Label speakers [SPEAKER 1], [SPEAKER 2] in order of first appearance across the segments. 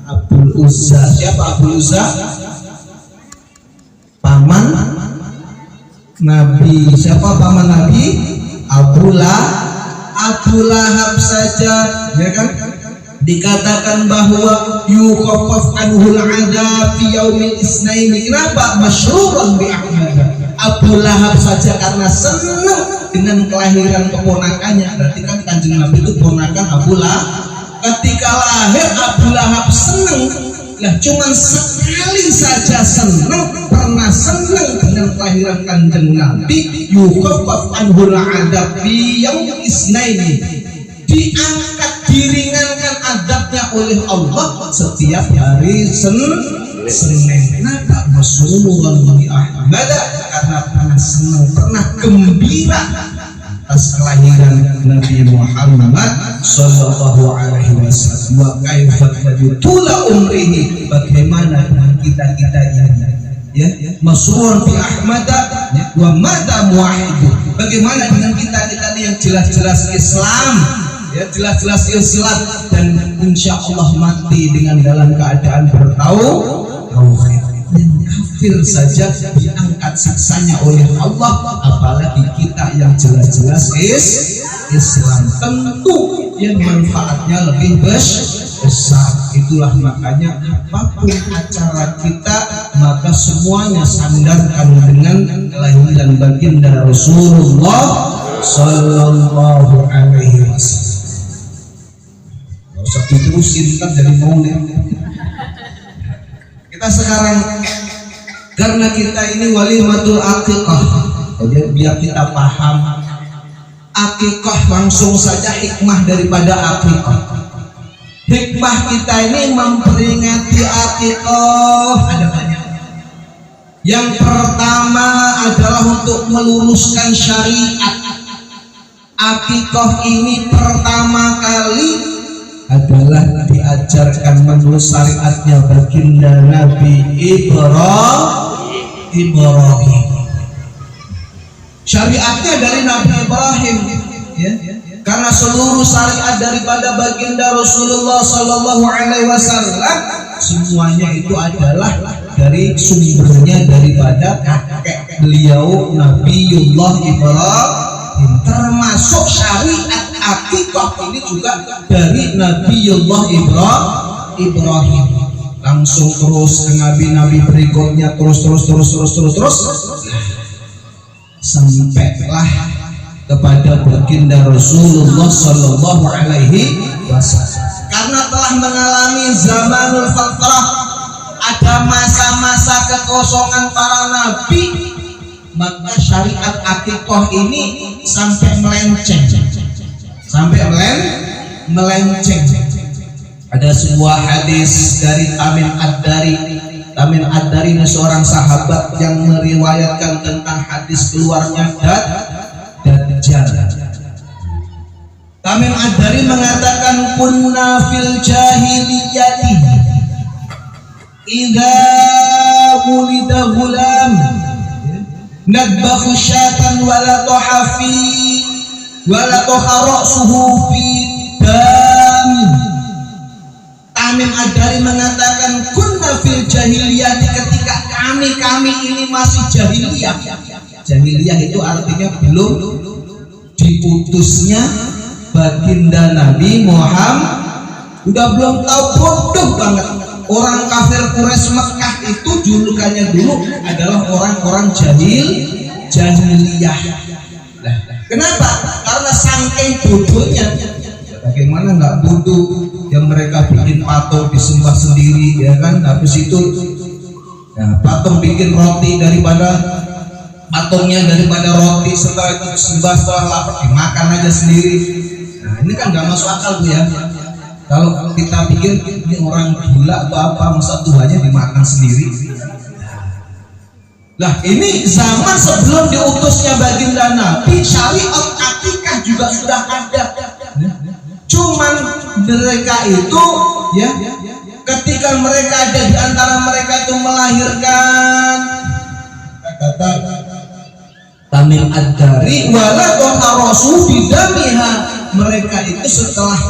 [SPEAKER 1] Abdul Uzza. Siapa Abdul Uzza? Paman Nabi. Siapa paman Nabi? Abu Lahab saja, ya kan? Dikatakan bahwa yukhafaf anhul adab fi yaumil isnaini. Kenapa? Masyruran bi Ahmad. Abu Lahab saja karena senang dengan kelahiran keponakannya. Berarti kan Kanjeng Nabi itu ponakan Abu Lahab. Ketika lahir Abu Lahab senang. Lah cuman sekali saja senang, pernah senang dengan kelahiran Kanjeng Nabi. Yukhafaf anhul adab fi yaumil isnaini. Diangkat, diringankan adabnya oleh Allah setiap hari Senin. Kenapa? Rasulullah Ahmad, karena pernah senang, pernah gembira atas kelahiran Nabi Muhammad Sallallahu Alaihi Wasallam. Wa kaifa tula umrihi, bagaimana dengan kita ini? Ya, masrur fi Ahmad wa mata muwahhid. Bagaimana dengan kita yang jelas-jelas Islam? Ya, jelas-jelas Islam dan insya Allah mati dengan dalam keadaan bertauhid. Kafir saja diangkat siksanya oleh Allah, apalagi kita yang jelas-jelas Islam. Tentu yang manfaatnya lebih besar. Itulah makanya apapun acara kita, maka semuanya sandarkan dengan kelahiran baginda Rasulullah Sallallahu Alaihi Wasallam. Usah diterusin kan dari maulid. Kita sekarang karena kita ini walimatul aqiqah, jadi biar kita paham aqiqah, langsung saja hikmah daripada aqiqah. Hikmah kita ini memperingati aqiqah ada banyak. Yang pertama adalah untuk meluruskan syariat. Aqiqah ini pertama kali adalah diajarkan menurut syariatnya baginda Nabi Ibrahim. Syariatnya dari Nabi Ibrahim, ya. Karena seluruh syariat daripada baginda Rasulullah Sallallahu Alaihi Wasallam semuanya itu adalah dari sumbernya daripada kakek beliau Nabiullah Ibrahim, termasuk syariat aqiqah ini juga dari Nabiullah Ibrahim. Langsung terus ke nabi-nabi berikutnya, terus sampailah kepada baginda Rasulullah Sallallahu Alaihi Wasallam. Karena telah mengalami zamanul fatrah, ada masa-masa kekosongan para nabi, maka syariat aqiqah ini sampai melenceng. Ada sebuah hadis dari Tamim Ad-Dari ini seorang sahabat yang meriwayatkan tentang hadis keluarnya Dajjal. Tamim Ad-Dari mengatakan kunna fil jahiliyati idza wulida ghulam nadbakhu syatan wala tuhafi wala tuharasuhu fi dam. Tamim Ad-Dari mengatakan kunna fil jahiliyah, ketika kami ini masih jahiliyah. Jahiliyah itu artinya belum diutusnya baginda Nabi Muhammad. Udah belum tahu, bodoh banget. Orang kafir Quraisy Mekah itu julukannya dulu adalah orang-orang jahiliyah. Kenapa? Karena saking bodohnya. Bagaimana nggak bodoh yang mereka bikin patung disembah sendiri, ya kan? Habis itu patung bikin roti daripada patungnya daripada roti, setelah itu disembah, setelah lapar dimakan aja sendiri. Nah ini kan nggak masuk akal tuh ya. Kalau kita pikir ini orang gila atau apa, masa Tuhannya dimakan sendiri. Nah ini zaman sebelum diutusnya baginda Nabi, syariat akikah juga sudah ada. Cuman mereka itu ya, ketika mereka ada di antara mereka itu melahirkan, kata Tamim Ad-Dari, wala tuharasu bidamiha, mereka itu setelah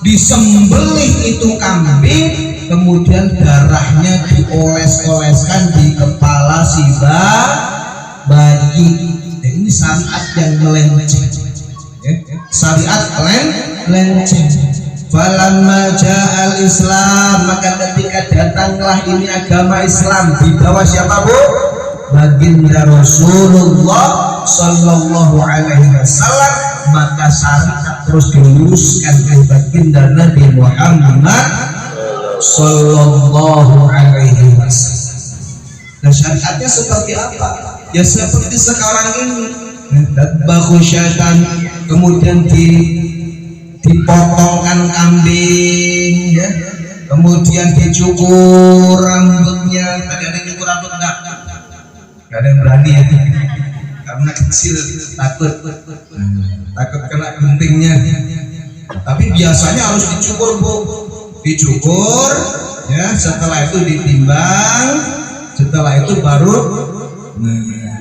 [SPEAKER 1] disembelih itu kambing, kemudian darahnya dioles-oleskan di kepala si bayi. Nah, ini syariat yang melenceng, ya. Syariat melenceng. Falamma ja'al Islam, maka ketika datanglah ini agama Islam di bawah siapa Bu? Baginda Rasulullah Sallallahu Alaihi Wasallam, maka syariat terus diluruskan oleh baginda Nabi Muhammad Sallallahu Alaihi Wasallam. Dan syariatnya seperti apa? Ya seperti sekarang ini, tadbahu syaitan, kemudian dipotongkan kambing, ya, kemudian dicukur rambutnya. Tadi ada yang cukur rambut enggak? Enggak ada yang berani ya, karena kecil, takut kena gentingnya. Tapi biasanya harus dicukur Bu, dicukur, ya. Setelah itu ditimbang, setelah itu baru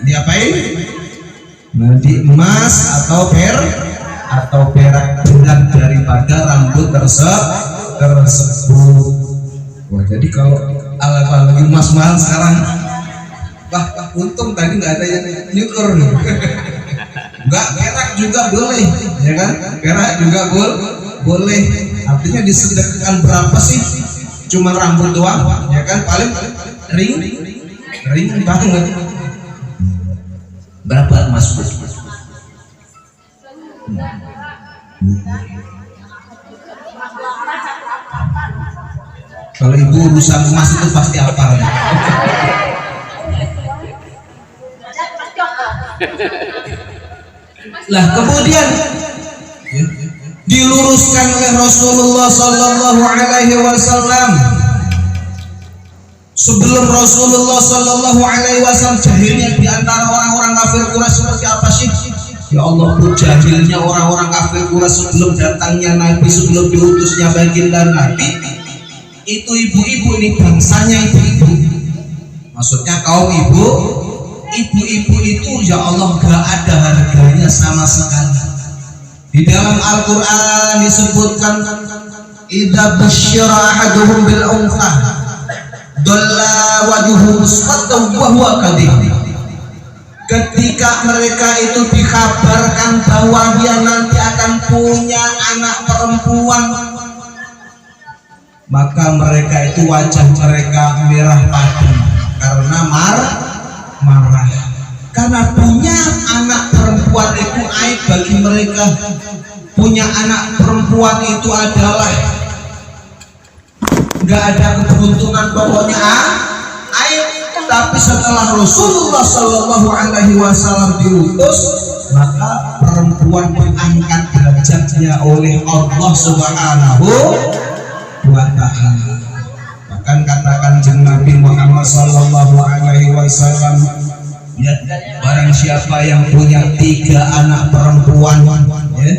[SPEAKER 1] diapain? Diemas atau perak bulan daripada rambut tersebut. Wah, jadi kalau lagi emas mahal sekarang, wah untung tadi nggak ada yang nyukur nih. Nggak, perak juga boleh, ya kan? Perak juga boleh. Artinya disedekahkan berapa sih? Cuma rambut doang, ya kan? Paling ring banget. Berapa emas? Kalau ibu urusan emas itu pasti hafal. Lah kemudian diluruskan oleh Rasulullah Sallallahu Alaihi Wasallam. Sebelum Rasulullah Sallallahu Alaihi Wasallam, jahilnya di antara orang-orang kafir Quraisy seperti apa sih? Ya Allah, jahilnya orang-orang kafir Quraisy sebelum datangnya Nabi, sebelum diutusnya baginda Nabi, itu ibu-ibu ini bangsanya ibu-ibu. Maksudnya kaum ibu-ibu itu ya Allah gak ada harganya sama sekali. Di dalam Al-Quran disebutkan, idza basyara ahaduhum bil untha dalla wajhuhu muswaddan wa huwa kadhib. Ketika mereka itu dikabarkan bahwa dia nanti akan punya anak perempuan, maka mereka itu wajah mereka merah padam karena marah. Karena punya anak perempuan itu aib bagi mereka. Punya anak perempuan itu adalah nggak ada keberuntungan, pokoknya aib. Tapi setelah Rasulullah Sallallahu Alaihi Wasallam diutus, maka perempuan diangkat derajatnya oleh Allah Subhanahu wa Ta'ala. Bahkan katakan Nabi Muhammad Sallallahu Alaihi Wasallam, ya, barang siapa yang punya 3 anak perempuan, ya,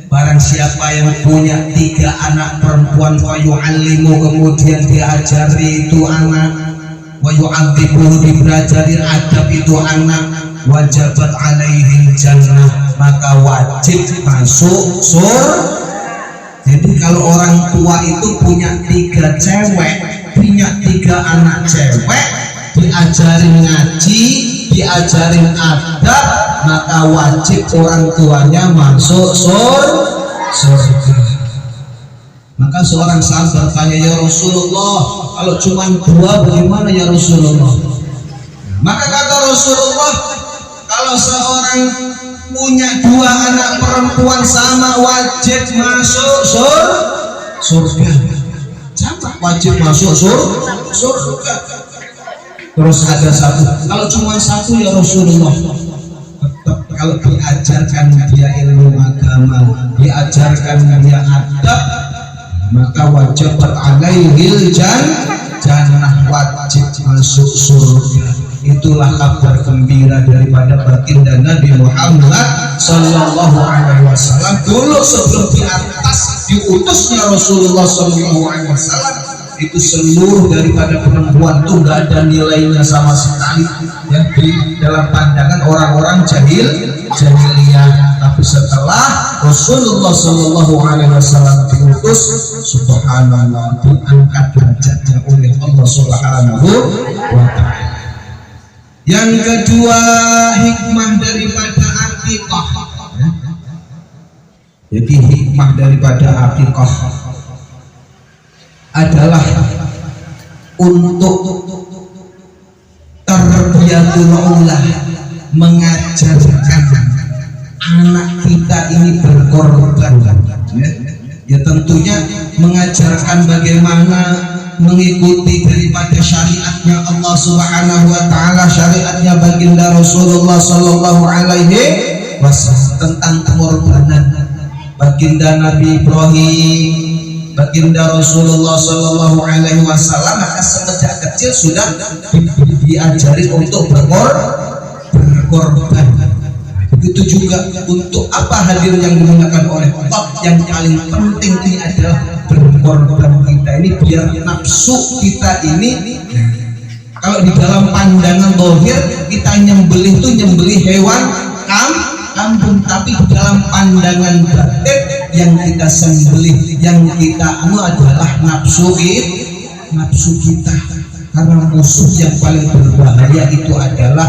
[SPEAKER 1] barang siapa yang punya 3 anak perempuan, fa yu'allimu, kemudian diajari itu anak, wa yu'adzibuhu, dipelajari adab itu anak, wajabat alaihi jannah, maka wajib masuk surga. Jadi kalau orang tua itu punya 3 cewek, punya 3 anak cewek, diajarin ngaji, diajarin adab, maka wajib orang tuanya masuk surga. Maka seorang sahabat bertanya, ya Rasulullah, kalau cuma 2 bagaimana ya Rasulullah? Maka kata Rasulullah, kalau seorang punya 2 anak perempuan sama, wajib masuk surga. Sama, wajib masuk surga. Terus ada 1, kalau cuma 1 ya Rasulullah, tetap kalau diajarkan dia ilmu agama, diajarkan dia adab, maka wajibat alaihil jannah, wajib masuk surga. Itulah kabar gembira daripada baginda Nabi Muhammad Sallallahu Alaihi Wasallam. Dulu sebelum di atas diutusnya Rasulullah Sallallahu Alaihi Wasallam, itu seluruh daripada perempuan itu nggak ada nilainya sama sekali, yang di dalam pandangan orang-orang jahiliyah. Tapi setelah Rasulullah Sallallahu Alaihi Wasallam diutus, subhanallah, diangkat derajatnya oleh Allah Subhanahu wa Ta'ala. Yang kedua, hikmah daripada akikah. Jadi hikmah daripada akikah adalah untuk tarbiyatul ulah, mengajarkan anak kita ini berkorban, ya tentunya mengajarkan bagaimana mengikuti daripada syariatnya Allah Subhanahu wa Ta'ala, syariatnya baginda Rasulullah Sallallahu Alaihi Wasallam tentang pengorbanan baginda Nabi Ibrahim, baginda Rasulullah Sallallahu Alaihi Wasallam. Maka sejak kecil sudah diajari untuk berkorban. Begitu juga untuk apa hadir yang digunakan oleh Allah, yang paling penting ini adalah berkorban kita ini biar nafsu kita ini, kalau di dalam pandangan zahir kita nyembelih itu nyembelih hewan kambing, tapi di dalam pandangan batin yang kita sembelih, yang kita adalah nafsu kita, karena musuh yang paling berbahaya itu adalah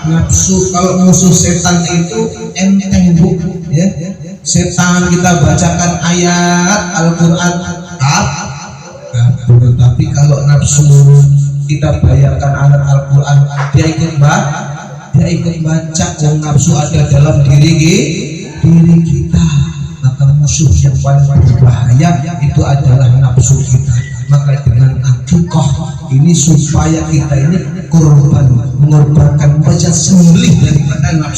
[SPEAKER 1] nafsu. Kalau musuh setan itu enteng bu, ya. Setan kita bacakan ayat Al-Quran kabur, tapi kalau nafsu kita bayarkan ayat Al-Quran, dia ikut baca. Nafsu ada dalam diri kita, maka musuh yang paling berbahaya itu adalah nafsu kita. Maka dengan akikah ini supaya kita ini mengorbankan wajah sembelih daripada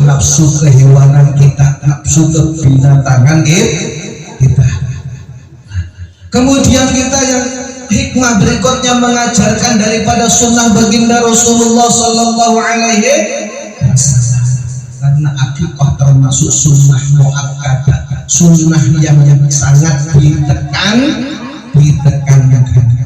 [SPEAKER 1] nafsu kehewanan kita, nafsu kebinatangan kita. Kemudian kita yang hikmah berikutnya mengajarkan daripada sunnah baginda Rasulullah Sallallahu Alaihi Wasallam, karena akikah termasuk sunnah muakkadah, sunnah yang sangat ditekankan.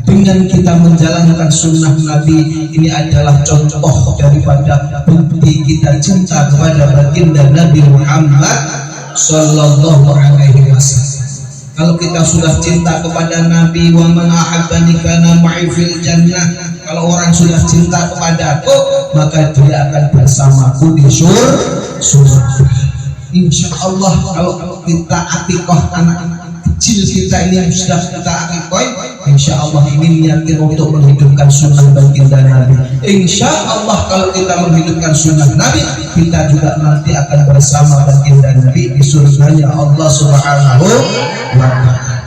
[SPEAKER 1] Dengan kita menjalankan sunnah Nabi ini adalah contoh daripada bukti kita cinta kepada baginda Nabi Muhammad Sallallahu Alaihi Wasallam. Kalau kita sudah cinta kepada Nabi, wa man ahabbani kana ma'i fil jannah, kalau orang sudah cinta kepadaku maka dia akan bersamaku di surga. Insya Allah kalau kita akikah anak kecil kita ini yang sudah kita akikah, insya Allah ini niatin untuk menghidupkan sunnah baginda Nabi. Insya Allah kalau kita menghidupkan sunnah Nabi, kita juga nanti akan bersama baginda Nabi di surganya Allah Subhanahu wa Ta'ala.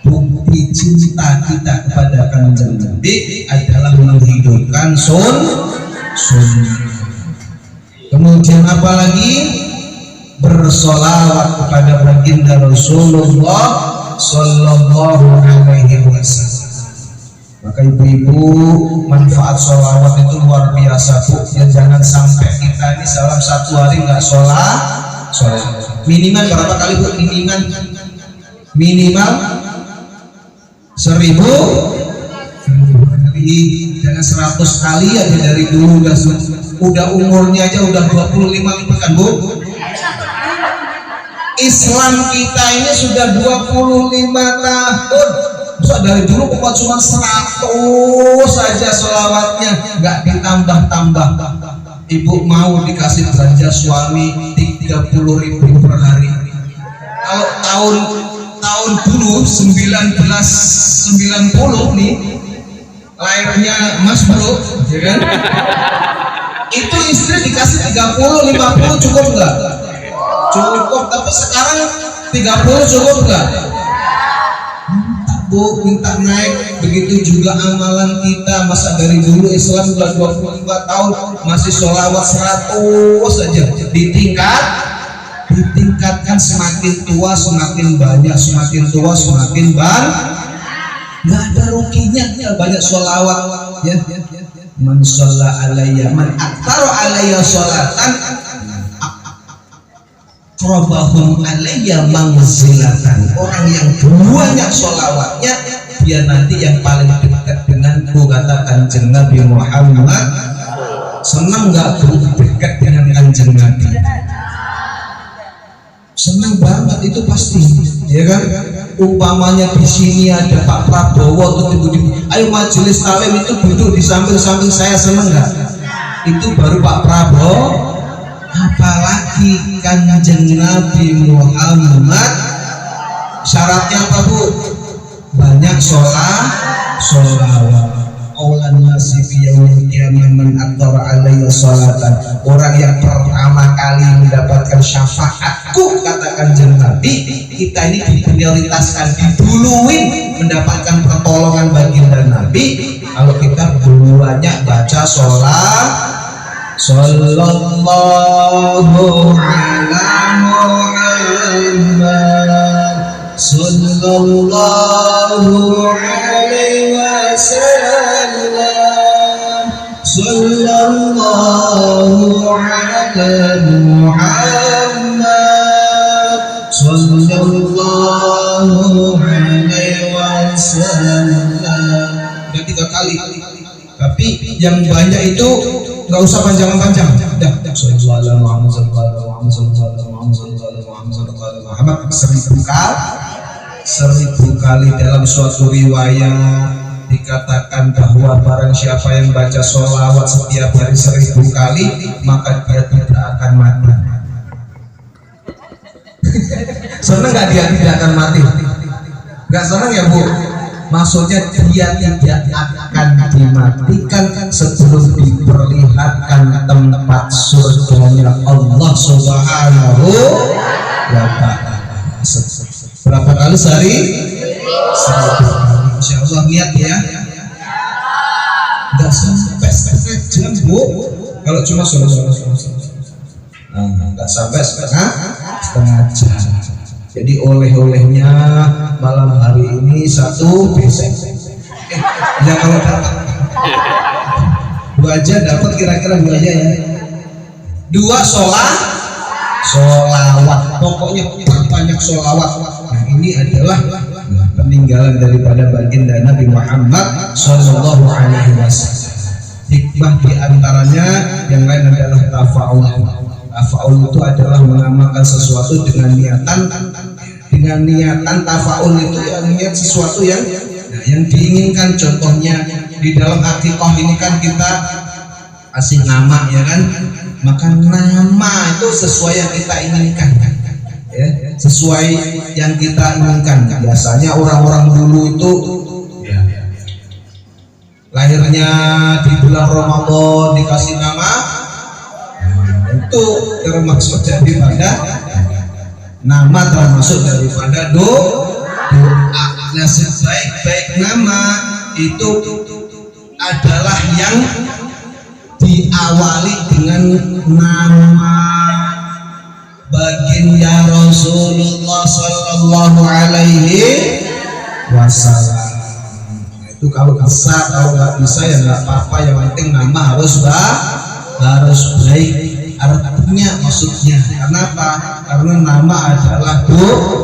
[SPEAKER 1] Bukti cinta kita kepada kanjeng Nabi adalah menghidupkan sunnah. Kemudian apalagi? Bersolawat kepada baginda Rasulullah Sallallahu Alaihi Wasallam. Maka ibu-ibu, manfaat solawat itu luar biasa bu. Ya, jangan sampai kita ini dalam satu hari nggak sholat. Minimal berapa kali bu? Minimal 1000 kali, jangan 100 kali aja dari dulu. Udah umurnya aja udah 25 kan bu. Islam kita ini sudah 25 tahun. Masa dari dulu kok cuma 100 saja sholawatnya, nggak ditambah-tambah. Ibu mau dikasih belanja suami 30.000 per hari. Kalau tahun dulu 1990 nih lahirnya Mas Bro, ya kan? Itu istri dikasih 30, 50 cukup nggak? Cukup, tapi sekarang 30 cukup nggak? Minta naik. Begitu juga amalan kita. Masa dari dulu Islam sudah 25 tahun masih sholawat 100 saja. Ditingkatkan, semakin tua semakin banyak, semakin tua semakin banyak. Nggak ada ruginya banyak sholawat ya. Man sholla alayya, man aktsara alayya sholatan Robahum alayya manzilatan. Orang yang banyak sholawatnya, dia nanti yang paling dekat denganku, kata kanjeng Nabi Muhammad. Senang nggak dekat dengan kanjeng Nabi? Senang banget itu pasti, ya kan? Umpamanya di sini ada Pak Prabowo atau ayo majelis taklim itu duduk di samping-samping saya, senang nggak? Itu baru Pak Prabowo. Apalagi Kanjeng Nabi Muhammad, syaratnya apa Bu? Banyak sholawat. Aulan nasi fi yaumil qiyamah man aktsara alayya sholatan. Orang yang pertama kali mendapatkan syafaatku, kata Kanjeng Nabi, kita ini diprioritaskan, diduluin mendapatkan pertolongan baginda Nabi kalau kita banyak baca sholat. Sallallahu ala Muhammad sallallahu alaihi wasallam sallallahu ala Muhammad sallallahu alaihi wasallam. Udah 3 kali. Tapi yang banyak itu nggak usah panjang-panjang. Dah, sallallahu Muhammad 1000 kali. Dalam suatu riwayat dikatakan bahwa barang siapa yang baca sholawat setiap hari 1000 kali, maka dia tidak akan mati. Senang nggak dia tidak akan mati? Nggak senang ya Bu? Maksudnya dia tidak akan dimatikan sebelum diperlihatkan tempat surganya Allah Subhanahu wa ta'ala. Berapa kali sehari? 1000 kali. Insya Allah niat ya. Enggak sampai setengah jam Bu. Kalau cuma enggak sampai setengah jam. Jadi oleh-olehnya malam hari ini 1 besek. Ya kalau dapat 2 aja dapat, kira-kira 2 aja ya. 2 sholawat. Pokoknya banyak sholawat. Nah ini adalah peninggalan daripada baginda Nabi Muhammad Sallallahu Alaihi Wasallam. Hikmah diantaranya yang lain adalah tafa'ul. Tafa'ul itu adalah mengamalkan sesuatu dengan niatan tafa'ul itu yang niat sesuatu yang diinginkan. Contohnya di dalam akikah ini kan kita kasih nama, ya kan? Maka nama itu sesuai yang kita inginkan, ya, sesuai yang kita inginkan. Biasanya orang-orang dulu itu ya, lahirnya di bulan Ramadan dikasih nama, itu termasuk daripada nama, termasuk daripada doa. Nah sebaik-baik nama itu adalah yang diawali dengan nama baginda Rasulullah Sallallahu Alaihi Wasallam. Itu kalau bisa, kalau nggak bisa ya nggak apa-apa, yang penting nama harus baik. Artinya maksudnya, kenapa? Karena nama adalah doa.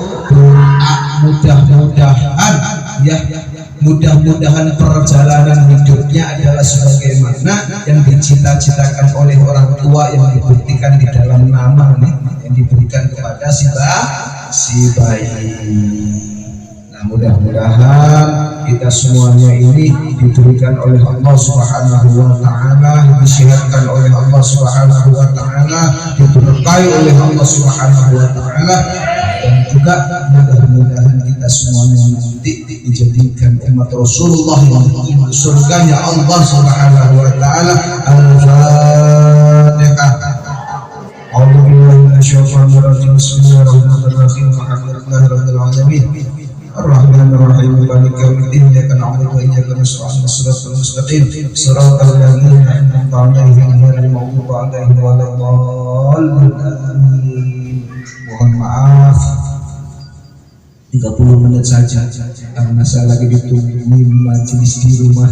[SPEAKER 1] Mudah-mudahan perjalanan hidupnya adalah sebagaimana yang dicita-citakan oleh orang tua, yang dibuktikan di dalam nama nih, yang diberikan kepada si bayi. Nah mudah-mudahan kita semuanya ini diberikan oleh Allah Subhanahu wa ta'ala, disihatkan oleh Allah Subhanahu wa ta'ala, diberkahi oleh Allah Subhanahu wa ta'ala, dan juga mudah-mudahan kita semuanya nanti dijadikan umat Rasulullah yang menuju surganya Allah Subhanahu wa ta'ala. Al-Fatihah. A'udzubillahi minasyaitonir rajim. Bismillahirrahmanirrahim. Alhamdulillahirabbil alamin. Ar-Rahmanir-Rahim. Maliki yaumiddin. Iyyaka na'budu wa iyyaka nasta'in. Shiratal mustaqim. Shiratal ladzina an'amta 'alaihim ghairil maghdubi 'alaihim waladdallin. Amin. Mohon maaf 30 menit saja karena saya lagi ditungguin majelis di rumah.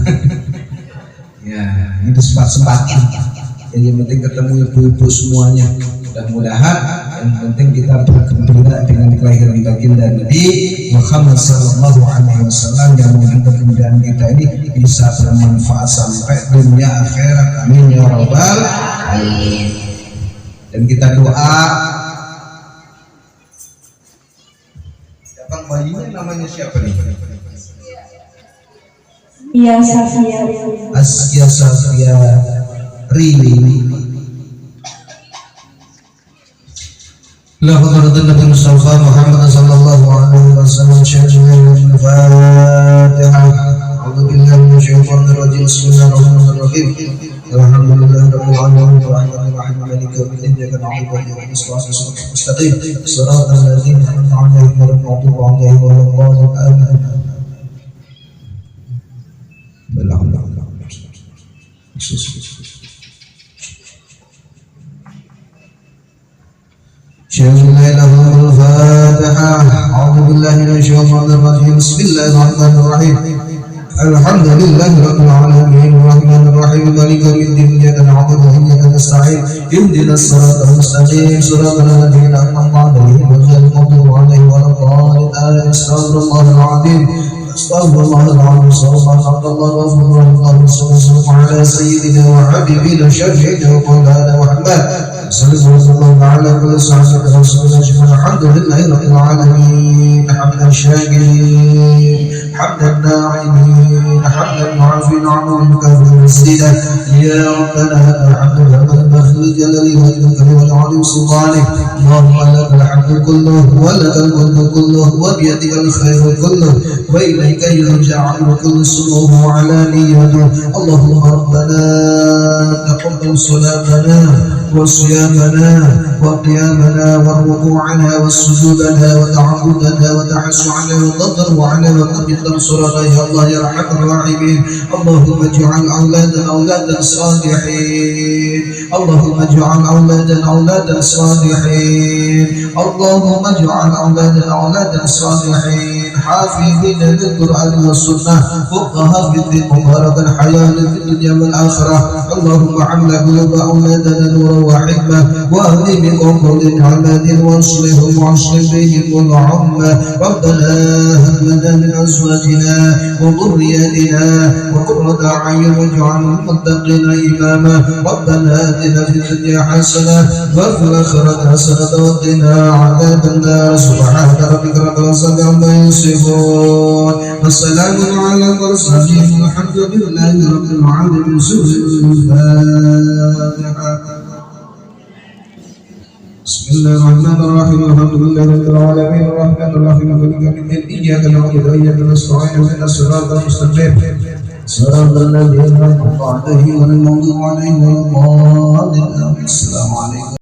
[SPEAKER 1] Ya, ini sempat-sempatin. Yang penting ketemu ibu-ibu semuanya. Mudah-mudahan yang penting kita bergembira dengan kelahiran baginda Nabi Muhammad Sallallahu Alaihi Wasallam, yang mudah-mudahan kita ini bisa bermanfaat sampai dunia akhirat. Amin ya rabbal alamin. Dan kita doa bayinya namanya siapa nih?
[SPEAKER 2] Iya, Safia.
[SPEAKER 1] Askia Safia Rili. لقد النبي المصطفى محمد صلى الله عليه وسلم شهر الفاتحة. أعوذ بالله من الشيطان الرجيم. بسم الله الرحمن الرحيم. الحمد لله رب العالمين الرحمن الرحيم مالك يوم الدين إياك نعبد وإياك نستعين اهدنا الصراط المستقيم صراط الذين أنعمت عليهم غير المغضوب عليهم ولا الضالين آمين. شهر الليلة الفاتحة. أعوذ بالله من الشيطان الرجيم. بسم الله الرحمن الرحيم. الحمد لله رب العالمين الرحمن الرحيم مالك يوم الدين إياك نعبد وإياك نستعين اهدنا الصراط المستقيم صراط الذين أنعمت عليهم غير المغضوب عليهم ولا الضالين آمين. استغفر الله العظيم استغفر الله العظيم. سبحان الله وغفور الله وصلى على سيدنا وحبيبنا شفيعنا ومولانا محمد صلى الله على كل صحابة رسول الله. الحمد لله رب العالمين حمدا شاكرين حمدا ناعمين حمدا معافين عنه كافر مسجدا يا ربنا الحمد لله الباخر الجلال والإكرام والعظيم سلطانك. اللهم لك الحمد كله ولك الملك كله وبيدك الخير كله وإليك يرجع كل سره وعلانيته. اللهم ربنا تقبل صلاتنا وصيامنا وقيامنا وركوعنا وسجودنا وتعبدنا وتحسعنا وتضرعنا وتقبل صلاتنا يا الله يا ارحم الراحمين. اللهم اجعل اولادنا اولادا صالحين. اللهم اجعل اولادنا اولادا صالحين. اللهم اجعل اولادنا اولادا صالحين حافظين للقران والسنه فقهاء في الدين مباركا حياه في الدنيا والاخره. اللهم عمل قلوب اولادنا نورا وحكمه واهدي بهم قول عماد واصلهم واصلح بهم والعمه. ربنا هب لنا من ازواجنا وذرياتنا وقرة اعين واجعلنا للمتقين اماما. ربنا اتنا في الدنيا حسنه وفي الاخره حسنه وقنا عذاب النار. سبحان ربك رب العزه عما يصفون والسلام على المرسلين والحمد لله رب العالمين. بسم الله الرحمن الرحيم. الحمد لله رب العالمين الرحمن الرحيم مالك يوم الدين إياك نعبد وإياك نستعين اهدنا الصراط المستقيم صراط الذين أنعمت عليهم غير المغضوب عليهم ولا الضالين. السلام عليكم.